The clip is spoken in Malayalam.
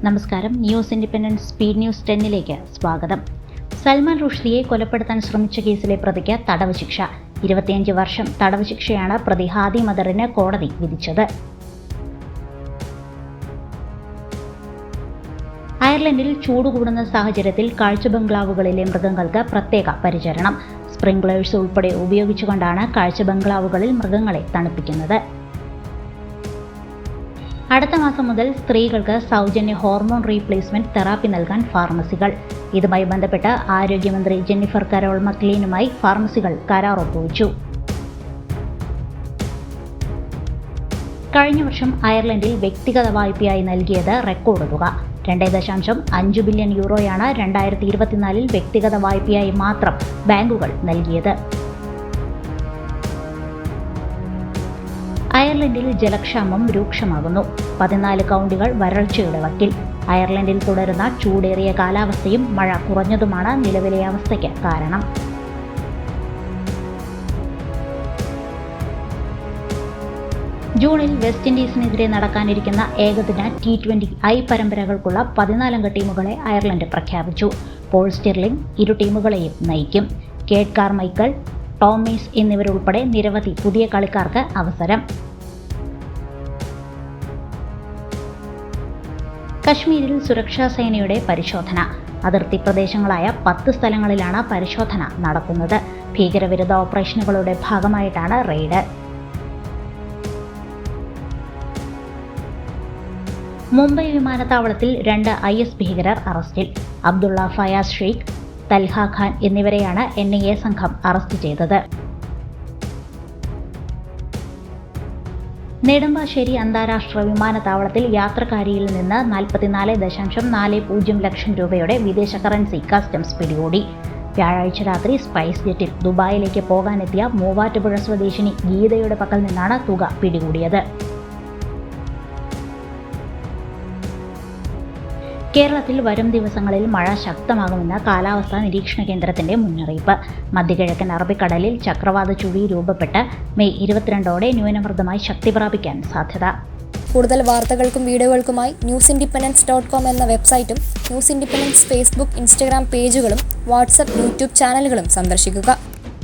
നമസ്കാരം. ന്യൂസ് ഇൻഡിപെൻഡന്റ് സ്പീഡ് ന്യൂസ് 10 സ്വാഗതം. സൽമാൻ റുഷ്ദിയെ കൊലപ്പെടുത്താൻ ശ്രമിച്ച കേസിലെ പ്രതിക്ക് തടവ് ശിക്ഷ. 25 വർഷം തടവ് ശിക്ഷയാണ് പ്രതി ഹാദി മദറിന് കോടതി വിധിച്ചത്. അയർലൻഡിൽ ചൂട് കൂടുന്ന സാഹചര്യത്തിൽ കാഴ്ച ബംഗ്ലാവുകളിലെ മൃഗങ്ങൾക്ക് പ്രത്യേക പരിചരണം. സ്പ്രിംഗ്ലേഴ്സ് ഉൾപ്പെടെ ഉപയോഗിച്ചുകൊണ്ടാണ് കാഴ്ച ബംഗ്ലാവുകളിൽ മൃഗങ്ങളെ തണുപ്പിക്കുന്നത്. അടുത്ത മാസം മുതൽ സ്ത്രീകൾക്ക് സൗജന്യ ഹോർമോൺ റീപ്ലേസ്മെന്റ് തെറാപ്പി നൽകാൻ ഫാർമസികൾ. ഇതുമായി ബന്ധപ്പെട്ട് ആരോഗ്യമന്ത്രി ജെന്നിഫർ കരോൾ മക്ലീനുമായി ഫാർമസികൾ കരാർ ഒപ്പുവച്ചു. കഴിഞ്ഞ വർഷം അയർലൻഡിൽ വ്യക്തിഗത വായ്പയായി നൽകിയത് റെക്കോർഡ് തുക 2.5 ബില്യൺ യൂറോയാണ് 2024 വ്യക്തിഗത വായ്പയായി മാത്രം ബാങ്കുകൾ നൽകിയത്. അയർലൻഡിൽ ജലക്ഷാമം രൂക്ഷമാകുന്നു. 14 കൗണ്ടികൾ വരൾച്ചയുടെ വക്കിൽ. അയർലൻഡിൽ തുടരുന്ന ചൂടേറിയ കാലാവസ്ഥയും മഴ കുറഞ്ഞതുമാണ് നിലവിലെ അവസ്ഥയ്ക്ക് കാരണം. ജൂണിൽ വെസ്റ്റ് ഇൻഡീസിനെതിരെ നടക്കാനിരിക്കുന്ന ഏകദിന T20 പരമ്പരകൾക്കുള്ള 14 അംഗ ടീമുകളെ അയർലൻഡ് പ്രഖ്യാപിച്ചു. പോൾ സ്റ്റിർലിംഗ് ഇരു ടീമുകളെയും നയിക്കും. കേറ്റ് കാർമൈക്കൽ, ടോമീസ് എന്നിവരുൾപ്പെടെ നിരവധി പുതിയ കളിക്കാർക്ക് അവസരം. കശ്മീരിൽ സുരക്ഷാ സേനയുടെ പരിശോധന. അതിർത്തി പ്രദേശങ്ങളായ 10 സ്ഥലങ്ങളിലാണ് പരിശോധന നടക്കുന്നത്. ഭീകരവിരുദ്ധ ഓപ്പറേഷനുകളുടെ ഭാഗമായിട്ടാണ് റെയ്ഡ്. മുംബൈ വിമാനത്താവളത്തിൽ 2 IS ഭീകരർ അറസ്റ്റിൽ. അബ്ദുള്ള ഫയാസ് ഷെയ്ഖ്, തൽഹ ഖാൻ എന്നിവരെയാണ് NIA സംഘം അറസ്റ്റ് ചെയ്തത്. നെടുമ്പാശ്ശേരി അന്താരാഷ്ട്ര വിമാനത്താവളത്തിൽ യാത്രക്കാരിയിൽ നിന്ന് 44.40 ലക്ഷം രൂപയുടെ വിദേശ കറൻസി കസ്റ്റംസ് പിടികൂടി. വ്യാഴാഴ്ച രാത്രി സ്പൈസ് ജെറ്റിൽ ദുബായിലേക്ക് പോകാനെത്തിയ മൂവാറ്റുപുഴ സ്വദേശിനി ഗീതയുടെ പക്കൽ നിന്നാണ് തുക പിടികൂടിയത്. കേരളത്തിൽ വരും ദിവസങ്ങളിൽ മഴ ശക്തമാകുമെന്ന് കാലാവസ്ഥാ നിരീക്ഷണ കേന്ദ്രത്തിന്റെ മുന്നറിയിപ്പ്. മധ്യകിഴക്കൻ അറബിക്കടലിൽ ചക്രവാത ചുഴി രൂപപ്പെട്ട് മെയ് 22 ന്യൂനമർദ്ദമായി ശക്തി പ്രാപിക്കാൻ സാധ്യത. കൂടുതൽ വാർത്തകൾക്കും വീഡിയോകൾക്കുമായി newsindependence.com എന്ന വെബ്സൈറ്റും ന്യൂസ് ഇൻഡിപെൻഡൻസ് ഫേസ്ബുക്ക്, ഇൻസ്റ്റഗ്രാം പേജുകളും വാട്സ്ആപ്പ്, യൂട്യൂബ് ചാനലുകളും സന്ദർശിക്കുക.